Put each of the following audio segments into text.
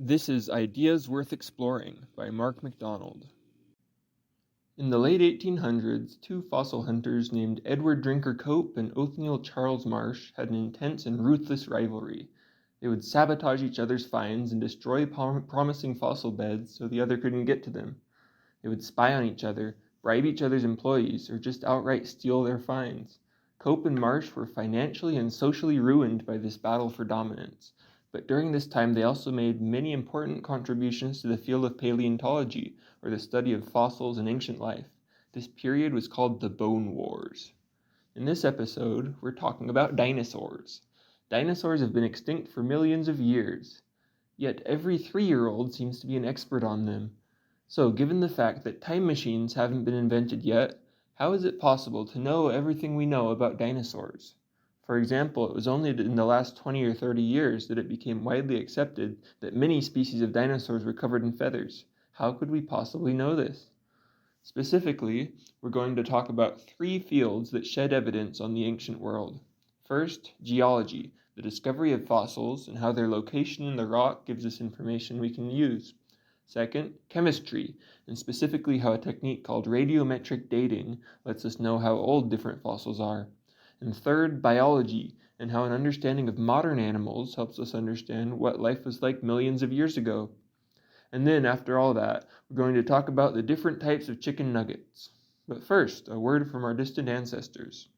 This is Ideas Worth Exploring by Mark MacDonald. In the late 1800s, two fossil hunters named Edward Drinker Cope and Othniel Charles Marsh had an intense and ruthless rivalry. They would sabotage each other's finds and destroy promising fossil beds so the other couldn't get to them. They would spy on each other, bribe each other's employees, or just outright steal their finds. Cope and Marsh were financially and socially ruined by this battle for dominance. But during this time, they also made many important contributions to the field of paleontology, or the study of fossils and ancient life. This period was called the Bone Wars. In this episode, we're talking about dinosaurs. Dinosaurs have been extinct for millions of years, yet every 3-year-old seems to be an expert on them. So, given the fact that time machines haven't been invented yet, how is it possible to know everything we know about dinosaurs? For example, it was only in the last 20 or 30 years that it became widely accepted that many species of dinosaurs were covered in feathers. How could we possibly know this? Specifically, we're going to talk about 3 fields that shed evidence on the ancient world. First, geology, the discovery of fossils and how their location in the rock gives us information we can use. Second, chemistry, and specifically how a technique called radiometric dating lets us know how old different fossils are. And third, biology, and how an understanding of modern animals helps us understand what life was like millions of years ago. And then, after all that, we're going to talk about the different types of chicken nuggets. But first, a word from our distant ancestors.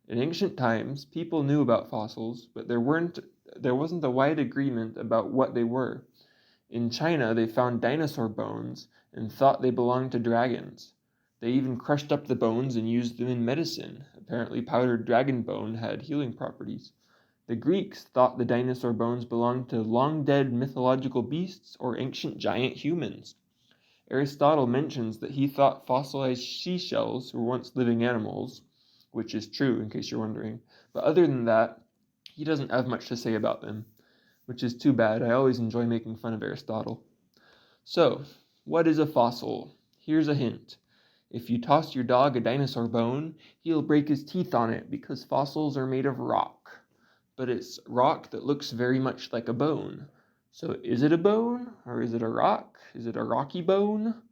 In ancient times, people knew about fossils, but there wasn't a wide agreement about what they were. In China, they found dinosaur bones and thought they belonged to dragons. They even crushed up the bones and used them in medicine. Apparently, powdered dragon bone had healing properties. The Greeks thought the dinosaur bones belonged to long-dead mythological beasts or ancient giant humans. Aristotle mentions that he thought fossilized seashells were once living animals, which is true in case you're wondering. But other than that, he doesn't have much to say about them, which is too bad. I always enjoy making fun of Aristotle. So, what is a fossil? Here's a hint. If you toss your dog a dinosaur bone, he'll break his teeth on it because fossils are made of rock. But it's rock that looks very much like a bone. So is it a bone or is it a rock? Is it a rocky bone?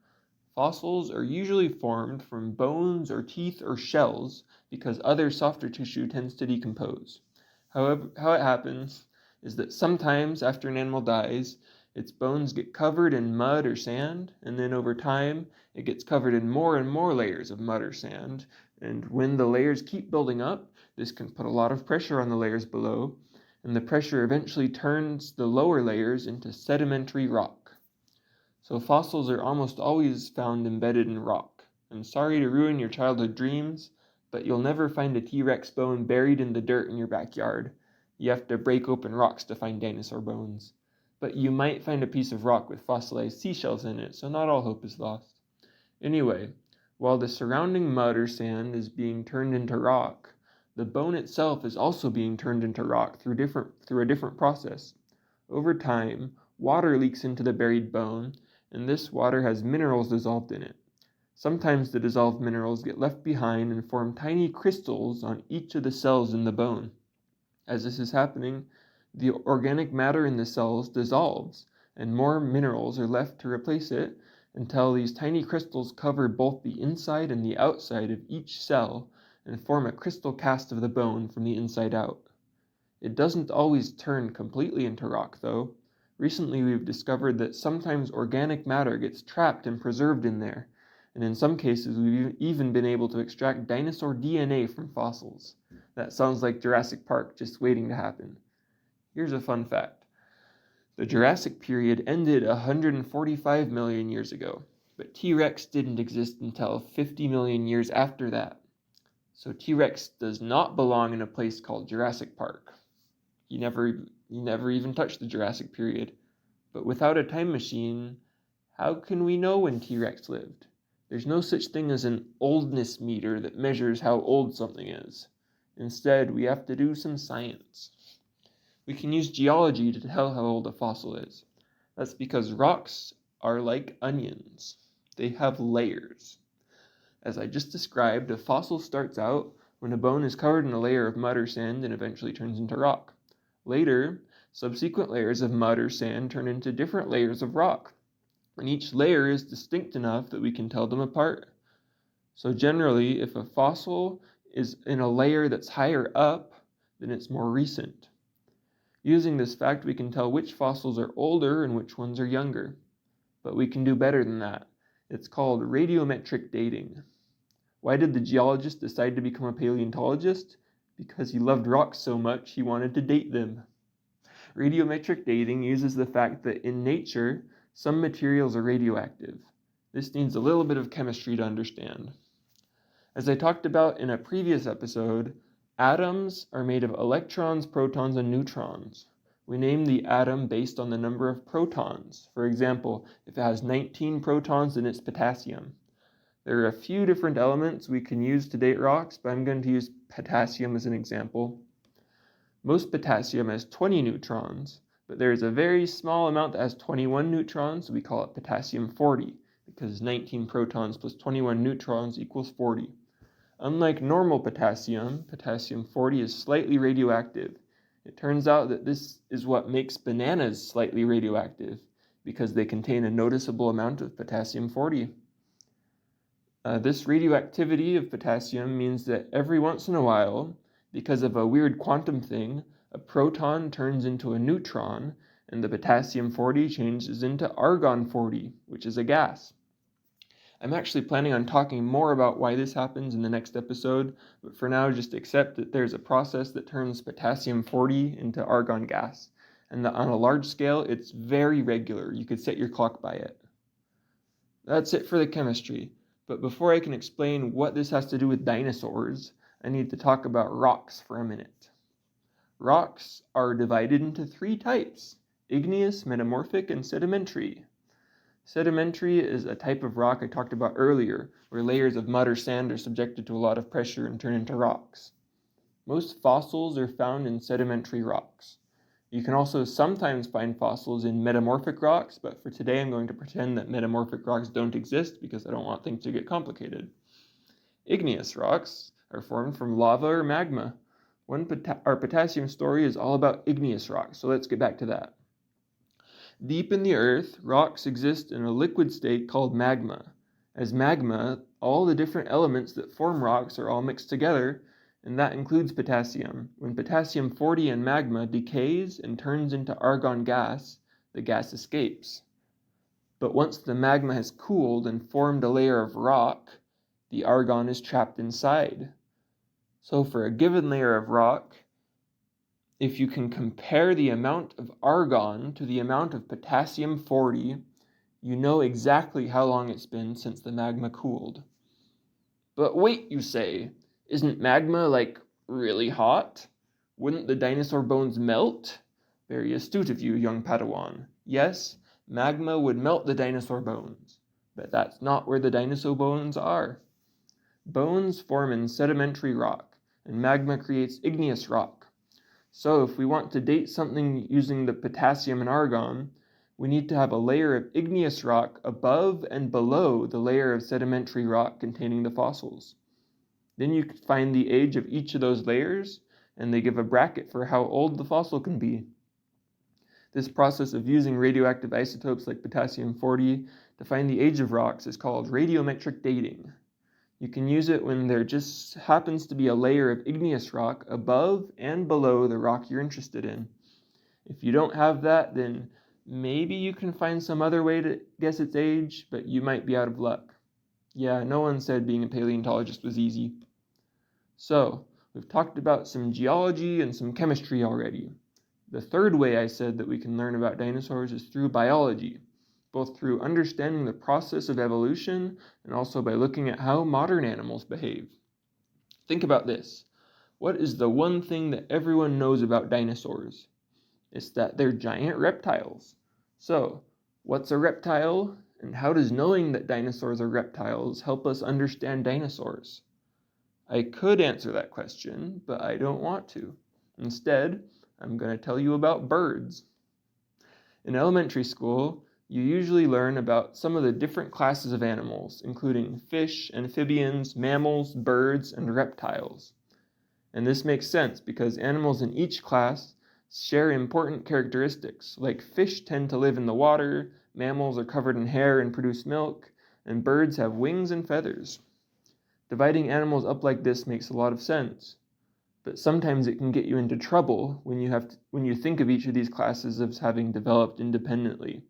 Fossils are usually formed from bones or teeth or shells because other softer tissue tends to decompose. However, how it happens is that sometimes after an animal dies, its bones get covered in mud or sand, and then over time, it gets covered in more and more layers of mud or sand. And when the layers keep building up, this can put a lot of pressure on the layers below, and the pressure eventually turns the lower layers into sedimentary rock. So fossils are almost always found embedded in rock. I'm sorry to ruin your childhood dreams, but you'll never find a T-Rex bone buried in the dirt in your backyard. You have to break open rocks to find dinosaur bones. But you might find a piece of rock with fossilized seashells in it, so not all hope is lost. Anyway, while the surrounding mud or sand is being turned into rock, the bone itself is also being turned into rock through a different process. Over time, water leaks into the buried bone, and this water has minerals dissolved in it. Sometimes the dissolved minerals get left behind and form tiny crystals on each of the cells in the bone. As this is happening, the organic matter in the cells dissolves, and more minerals are left to replace it until these tiny crystals cover both the inside and the outside of each cell and form a crystal cast of the bone from the inside out. It doesn't always turn completely into rock, though. Recently, we've discovered that sometimes organic matter gets trapped and preserved in there, and in some cases, we've even been able to extract dinosaur DNA from fossils. That sounds like Jurassic Park just waiting to happen. Here's a fun fact. The Jurassic period ended 145 million years ago, but T-Rex didn't exist until 50 million years after that. So T-Rex does not belong in a place called Jurassic Park. He never even touched the Jurassic period. But without a time machine, how can we know when T-Rex lived? There's no such thing as an oldness meter that measures how old something is. Instead, we have to do some science. We can use geology to tell how old a fossil is. That's because rocks are like onions. They have layers. As I just described, a fossil starts out when a bone is covered in a layer of mud or sand and eventually turns into rock. Later, Subsequent layers of mud or sand turn into different layers of rock, and each layer is distinct enough that we can tell them apart. So generally, if a fossil is in a layer that's higher up, then it's more recent. Using this fact, we can tell which fossils are older and which ones are younger. But we can do better than that. It's called radiometric dating. Why did the geologist decide to become a paleontologist? Because he loved rocks so much he wanted to date them. Radiometric dating uses the fact that in nature, some materials are radioactive. This needs a little bit of chemistry to understand. As I talked about in a previous episode, atoms are made of electrons, protons, and neutrons. We name the atom based on the number of protons. For example, if it has 19 protons, then it's potassium. There are a few different elements we can use to date rocks, but I'm going to use potassium as an example. Most potassium has 20 neutrons, but there is a very small amount that has 21 neutrons, so we call it potassium 40, because 19 protons plus 21 neutrons equals 40. Unlike normal potassium, potassium 40 is slightly radioactive. It turns out that this is what makes bananas slightly radioactive, because they contain a noticeable amount of potassium 40. This radioactivity of potassium means that every once in a while, because of a weird quantum thing, a proton turns into a neutron, and the potassium 40 changes into argon 40, which is a gas. I'm actually planning on talking more about why this happens in the next episode, but for now just accept that there's a process that turns potassium 40 into argon gas, and that on a large scale it's very regular. You could set your clock by it. That's it for the chemistry, but before I can explain what this has to do with dinosaurs, I need to talk about rocks for a minute. Rocks are divided into three types: igneous, metamorphic, and sedimentary. Sedimentary is a type of rock I talked about earlier, where layers of mud or sand are subjected to a lot of pressure and turn into rocks. Most fossils are found in sedimentary rocks. You can also sometimes find fossils in metamorphic rocks, but for today I'm going to pretend that metamorphic rocks don't exist because I don't want things to get complicated. Igneous rocks are formed from lava or magma. Our potassium story is all about igneous rocks, so let's get back to that. Deep in the earth, rocks exist in a liquid state called magma. As magma, all the different elements that form rocks are all mixed together, and that includes potassium. When potassium 40 in magma decays and turns into argon gas, the gas escapes. But once the magma has cooled and formed a layer of rock, the argon is trapped inside. So for a given layer of rock, if you can compare the amount of argon to the amount of potassium 40, you know exactly how long it's been since the magma cooled. But wait, you say, isn't magma like really hot? Wouldn't the dinosaur bones melt? Very astute of you, young Padawan. Yes, magma would melt the dinosaur bones, but that's not where the dinosaur bones are. Bones form in sedimentary rock, and magma creates igneous rock. So if we want to date something using the potassium and argon, we need to have a layer of igneous rock above and below the layer of sedimentary rock containing the fossils. Then you can find the age of each of those layers, and they give a bracket for how old the fossil can be. This process of using radioactive isotopes like potassium 40 to find the age of rocks is called radiometric dating. You can use it when there just happens to be a layer of igneous rock above and below the rock you're interested in. If you don't have that, then maybe you can find some other way to guess its age, but you might be out of luck. Yeah, no one said being a paleontologist was easy. So, we've talked about some geology and some chemistry already. The third way I said that we can learn about dinosaurs is through biology, both through understanding the process of evolution and also by looking at how modern animals behave. Think about this. What is the one thing that everyone knows about dinosaurs? It's that they're giant reptiles. So, what's a reptile, and how does knowing that dinosaurs are reptiles help us understand dinosaurs? I could answer that question, but I don't want to. Instead, I'm going to tell you about birds. In elementary school, you usually learn about some of the different classes of animals, including fish, amphibians, mammals, birds, and reptiles. And this makes sense because animals in each class share important characteristics, like fish tend to live in the water, mammals are covered in hair and produce milk, and birds have wings and feathers. Dividing animals up like this makes a lot of sense, but sometimes it can get you into trouble when you think of each of these classes as having developed independently,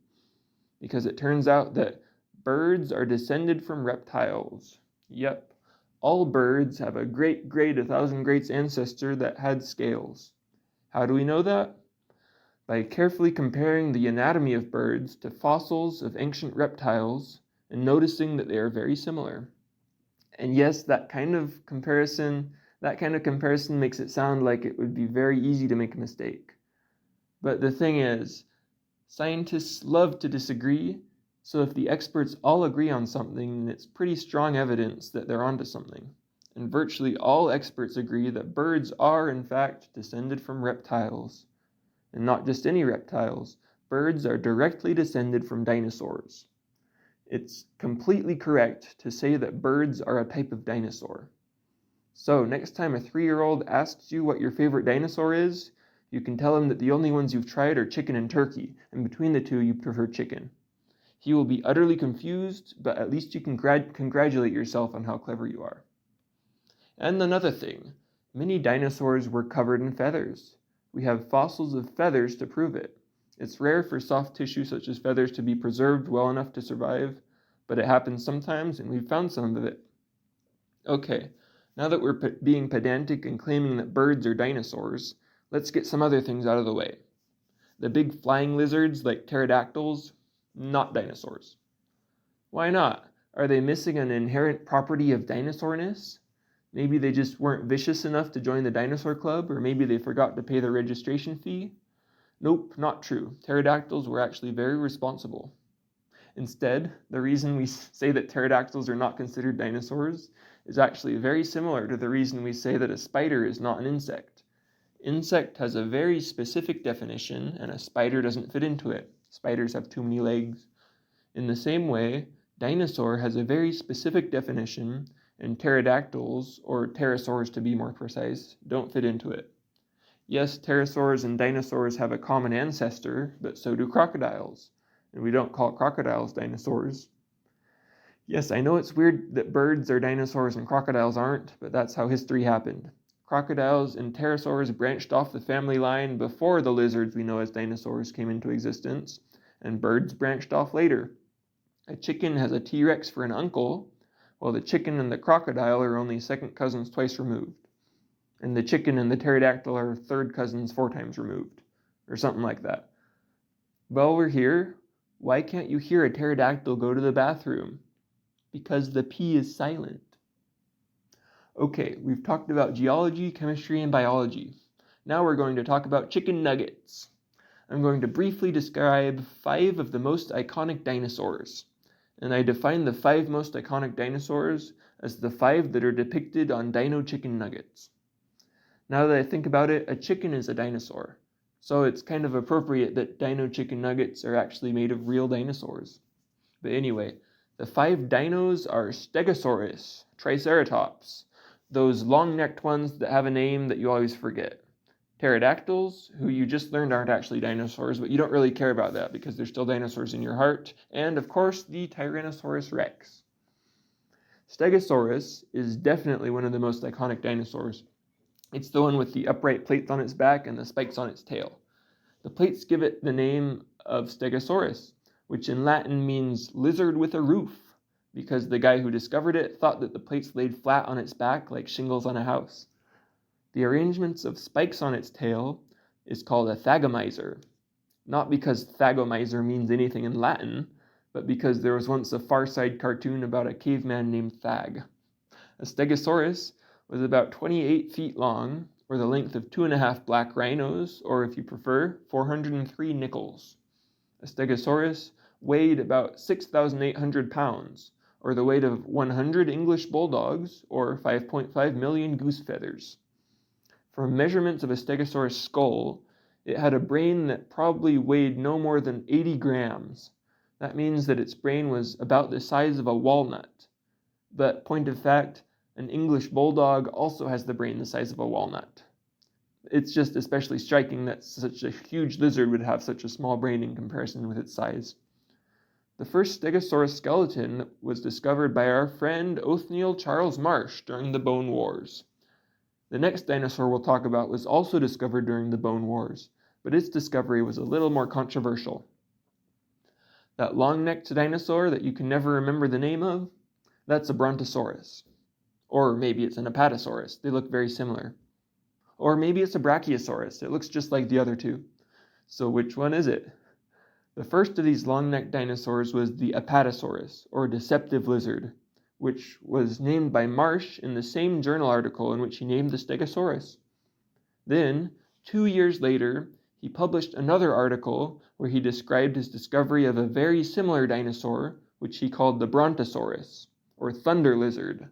because it turns out that birds are descended from reptiles. Yep, all birds have a great 1,000 greats ancestor that had scales. How do we know that? By carefully comparing the anatomy of birds to fossils of ancient reptiles and noticing that they are very similar. And yes, that kind of comparison makes it sound like it would be very easy to make a mistake. But the thing is, scientists love to disagree, so if the experts all agree on something, then it's pretty strong evidence that they're onto something. And virtually all experts agree that birds are, in fact, descended from reptiles. And not just any reptiles. Birds are directly descended from dinosaurs. It's completely correct to say that birds are a type of dinosaur. So next time a 3-year-old asks you what your favorite dinosaur is, you can tell him that the only ones you've tried are chicken and turkey, and between the two you prefer chicken. He will be utterly confused, but at least you can congratulate yourself on how clever you are. And another thing, many dinosaurs were covered in feathers. We have fossils of feathers to prove it. It's rare for soft tissue such as feathers to be preserved well enough to survive, but it happens sometimes, and we've found some of it. Okay, now that we're being pedantic and claiming that birds are dinosaurs, let's get some other things out of the way. The big flying lizards like pterodactyls, not dinosaurs. Why not? Are they missing an inherent property of dinosaurness? Maybe they just weren't vicious enough to join the dinosaur club, or maybe they forgot to pay the registration fee. Nope, not true. Pterodactyls were actually very responsible. Instead, the reason we say that pterodactyls are not considered dinosaurs is actually very similar to the reason we say that a spider is not an insect. Insect has a very specific definition, and a spider doesn't fit into it. Spiders have too many legs. In the same way, dinosaur has a very specific definition, and pterodactyls, or pterosaurs to be more precise, don't fit into it. Yes, pterosaurs and dinosaurs have a common ancestor, but so do crocodiles, and we don't call crocodiles dinosaurs. Yes, I know it's weird that birds are dinosaurs and crocodiles aren't, but that's how history happened. Crocodiles and pterosaurs branched off the family line before the lizards we know as dinosaurs came into existence, and birds branched off later. A chicken has a T-Rex for an uncle, while the chicken and the crocodile are only second cousins twice removed. And the chicken and the pterodactyl are third cousins 4 times removed, or something like that. While we're here, why can't you hear a pterodactyl go to the bathroom? Because the P is silent. Okay, we've talked about geology, chemistry, and biology. Now we're going to talk about chicken nuggets. I'm going to briefly describe 5 of the most iconic dinosaurs. And I define the 5 most iconic dinosaurs as the 5 that are depicted on dino chicken nuggets. Now that I think about it, a chicken is a dinosaur. So it's kind of appropriate that dino chicken nuggets are actually made of real dinosaurs. But anyway, the 5 dinos are Stegosaurus, Triceratops, those long-necked ones that have a name that you always forget. Pterodactyls, who you just learned aren't actually dinosaurs, but you don't really care about that because they're still dinosaurs in your heart. And of course, the Tyrannosaurus Rex. Stegosaurus is definitely one of the most iconic dinosaurs. It's the one with the upright plates on its back and the spikes on its tail. The plates give it the name of Stegosaurus, which in Latin means lizard with a roof, because the guy who discovered it thought that the plates laid flat on its back like shingles on a house. The arrangements of spikes on its tail is called a thagomizer, not because thagomizer means anything in Latin, but because there was once a Far Side cartoon about a caveman named Thag. A Stegosaurus was about 28 feet long, or the length of 2.5 black rhinos, or if you prefer, 403 nickels. A Stegosaurus weighed about 6,800 pounds, or the weight of 100 English bulldogs, or 5.5 million goose feathers. From measurements of a Stegosaurus skull, it had a brain that probably weighed no more than 80 grams. That means that its brain was about the size of a walnut. But point of fact, an English bulldog also has the brain the size of a walnut. it's just especially striking that such a huge lizard would have such a small brain in comparison with its size. The first Stegosaurus skeleton was discovered by our friend Othniel Charles Marsh during the Bone Wars. The next dinosaur we'll talk about was also discovered during the Bone Wars, but its discovery was a little more controversial. That long-necked dinosaur that you can never remember the name of, that's a Brontosaurus. Or maybe it's an Apatosaurus. They look very similar. Or maybe it's a Brachiosaurus. It looks just like the other two. So which one is it? The first of these long-necked dinosaurs was the Apatosaurus, or deceptive lizard, which was named by Marsh in the same journal article in which he named the Stegosaurus. Then, 2 years later, he published another article where he described his discovery of a very similar dinosaur, which he called the Brontosaurus, or thunder lizard.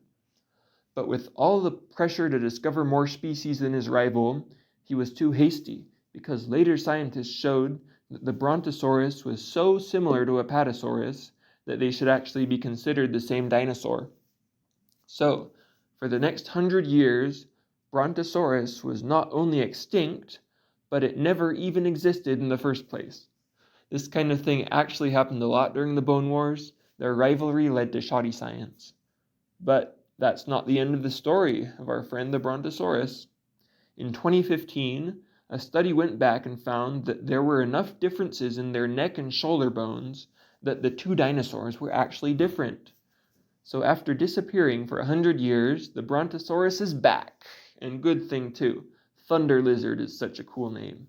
But with all the pressure to discover more species than his rival, he was too hasty, because later scientists showed that the Brontosaurus was so similar to Apatosaurus that they should actually be considered the same dinosaur. So, for the next 100 years, Brontosaurus was not only extinct, but it never even existed in the first place. This kind of thing actually happened a lot during the Bone Wars. Their rivalry led to shoddy science. But that's not the end of the story of our friend the Brontosaurus. In 2015, a study went back and found that there were enough differences in their neck and shoulder bones that the two dinosaurs were actually different. So after disappearing for 100 years, the Brontosaurus is back. And good thing too. Thunder lizard is such a cool name.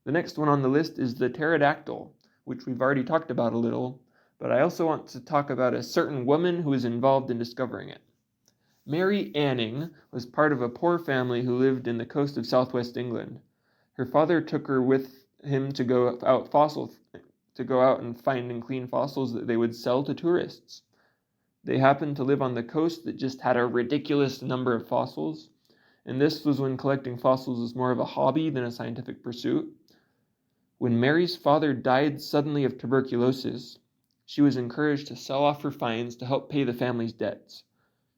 The next one on the list is the pterodactyl, which we've already talked about a little, but I also want to talk about a certain woman who was involved in discovering it. Mary Anning was part of a poor family who lived in the coast of southwest England. Her father took her with him to go out and find and clean fossils that they would sell to tourists. They happened to live on the coast that just had a ridiculous number of fossils, and this was when collecting fossils was more of a hobby than a scientific pursuit. When Mary's father died suddenly of tuberculosis, she was encouraged to sell off her finds to help pay the family's debts.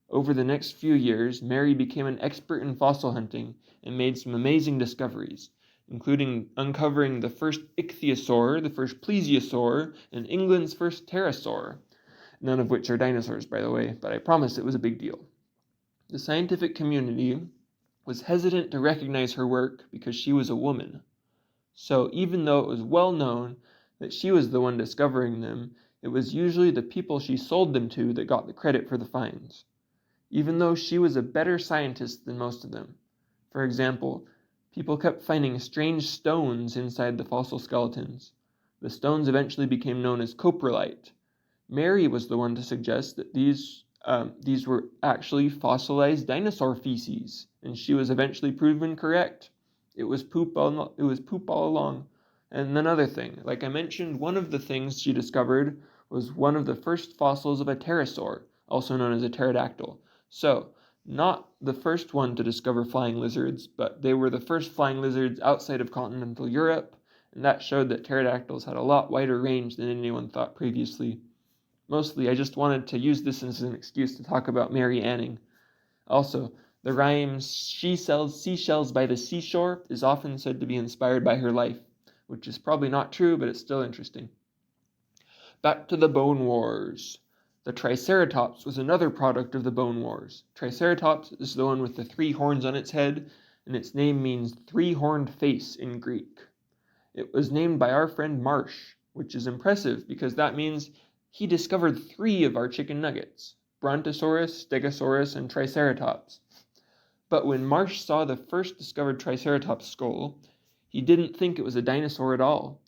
Over the next few years, Mary became an expert in fossil hunting and made some amazing discoveries, including uncovering the first ichthyosaur, the first plesiosaur, and England's first pterosaur, none of which are dinosaurs, by the way, but I promise it was a big deal. The scientific community was hesitant to recognize her work because she was a woman. So even though it was well known that she was the one discovering them, it was usually the people she sold them to that got the credit for the finds, even though she was a better scientist than most of them. For example, people kept finding strange stones inside the fossil skeletons. The stones eventually became known as coprolite. Mary was the one to suggest that these were actually fossilized dinosaur feces, and she was eventually proven correct. It was poop all along. And another thing, like I mentioned, one of the things she discovered was one of the first fossils of a pterosaur, also known as a pterodactyl. So, not the first one to discover flying lizards, but they were the first flying lizards outside of continental Europe, and that showed that pterodactyls had a lot wider range than anyone thought previously. Mostly, I just wanted to use this as an excuse to talk about Mary Anning. Also, the rhyme, "She sells seashells by the seashore," is often said to be inspired by her life, which is probably not true, but it's still interesting. Back to the Bone Wars. The Triceratops was another product of the Bone Wars. Triceratops is the one with the 3 horns on its head, and its name means 3-horned face in Greek. It was named by our friend Marsh, which is impressive because that means he discovered 3 of our chicken nuggets: Brontosaurus, Stegosaurus, and Triceratops. But when Marsh saw the first discovered Triceratops skull, he didn't think it was a dinosaur at all.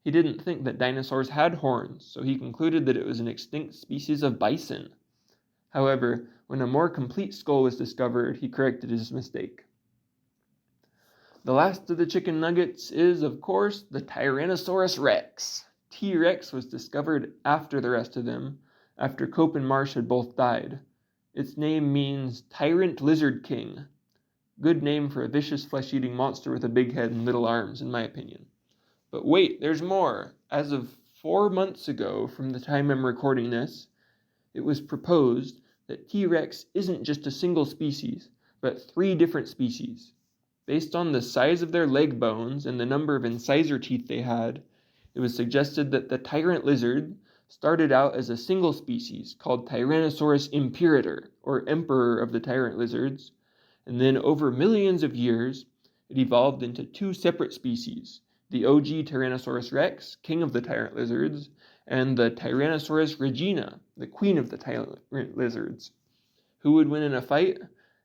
He didn't think that dinosaurs had horns, so he concluded that it was an extinct species of bison. However, when a more complete skull was discovered, he corrected his mistake. The last of the chicken nuggets is, of course, the Tyrannosaurus rex. T-Rex was discovered after the rest of them, after Cope and Marsh had both died. Its name means Tyrant Lizard King. Good name for a vicious flesh-eating monster with a big head and little arms, in my opinion. But wait, there's more. As of 4 months ago, from the time I'm recording this, it was proposed that T-Rex isn't just a single species, but 3 different species. Based on the size of their leg bones and the number of incisor teeth they had, it was suggested that the tyrant lizard started out as a single species called Tyrannosaurus imperator, or emperor of the tyrant lizards, and then over millions of years, it evolved into two separate species, the OG Tyrannosaurus rex, king of the tyrant lizards, and the Tyrannosaurus regina, the queen of the tyrant lizards. Who would win in a fight?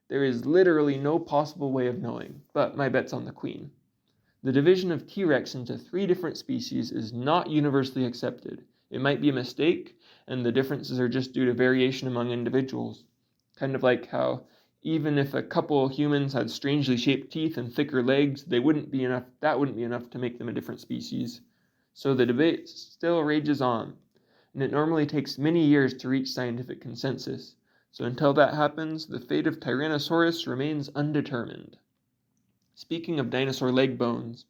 There is literally no possible way of knowing, but my bet's on the queen. The division of T-Rex into 3 different species is not universally accepted. It might be a mistake, and the differences are just due to variation among individuals. Kind of like how even if a couple humans had strangely shaped teeth and thicker legs, that wouldn't be enough to make them a different species. So the debate still rages on, and it normally takes many years to reach scientific consensus. So until that happens, the fate of Tyrannosaurus remains undetermined. Speaking of dinosaur leg bones,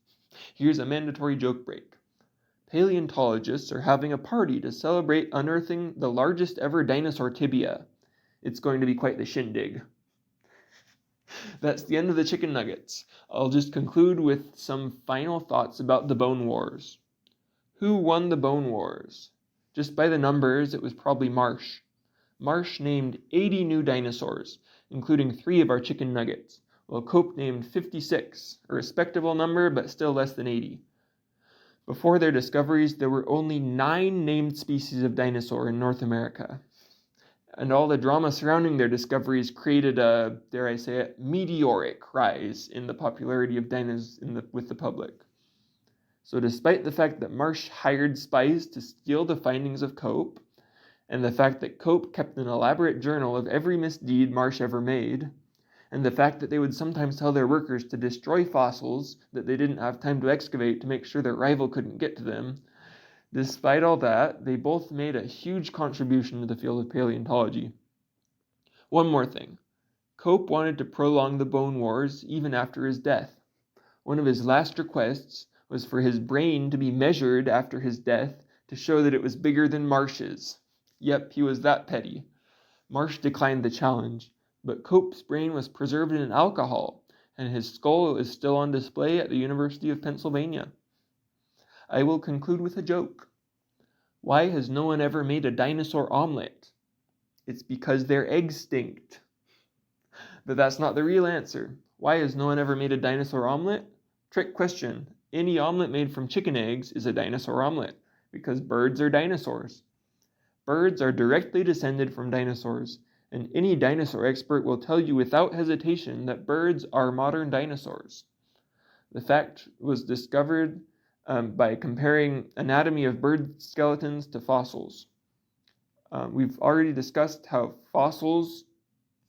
here's a mandatory joke break. Paleontologists are having a party to celebrate unearthing the largest ever dinosaur tibia. It's going to be quite the shindig. That's the end of the chicken nuggets. I'll just conclude with some final thoughts about the Bone Wars. Who won the Bone Wars? Just by the numbers, it was probably Marsh. Marsh named 80 new dinosaurs, including 3 of our chicken nuggets, while Cope named 56, a respectable number but still less than 80. Before their discoveries, there were only 9 named species of dinosaur in North America. And all the drama surrounding their discoveries created a, dare I say it, meteoric rise in the popularity of dinos with the public. So despite the fact that Marsh hired spies to steal the findings of Cope, and the fact that Cope kept an elaborate journal of every misdeed Marsh ever made, and the fact that they would sometimes tell their workers to destroy fossils that they didn't have time to excavate to make sure their rival couldn't get to them, despite all that, they both made a huge contribution to the field of paleontology. One more thing. Cope wanted to prolong the Bone Wars even after his death. One of his last requests was for his brain to be measured after his death to show that it was bigger than Marsh's. Yep, he was that petty. Marsh declined the challenge, but Cope's brain was preserved in alcohol, and his skull is still on display at the University of Pennsylvania. I will conclude with a joke. Why has no one ever made a dinosaur omelet? It's because their eggs stinked. But that's not the real answer. Why has no one ever made a dinosaur omelet? Trick question. Any omelet made from chicken eggs is a dinosaur omelet, because birds are dinosaurs. Birds are directly descended from dinosaurs, and any dinosaur expert will tell you without hesitation that birds are modern dinosaurs. The fact was discovered by comparing anatomy of bird skeletons to fossils. We've already discussed how fossils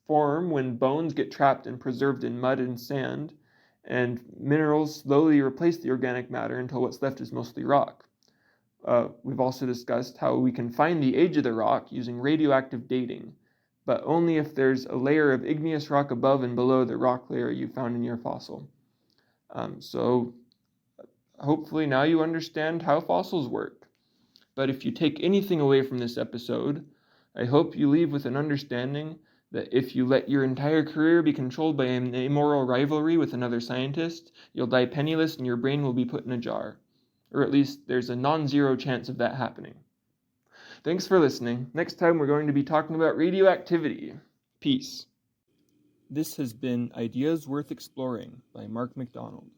form when bones get trapped and preserved in mud and sand, and minerals slowly replace the organic matter until what's left is mostly rock. We've also discussed how we can find the age of the rock using radioactive dating, but only if there's a layer of igneous rock above and below the rock layer you found in your fossil. So hopefully now you understand how fossils work. But if you take anything away from this episode, I hope you leave with an understanding that if you let your entire career be controlled by an immoral rivalry with another scientist, you'll die penniless and your brain will be put in a jar. Or at least there's a non-zero chance of that happening. Thanks for listening. Next time we're going to be talking about radioactivity. Peace. This has been Ideas Worth Exploring by Mark McDonald.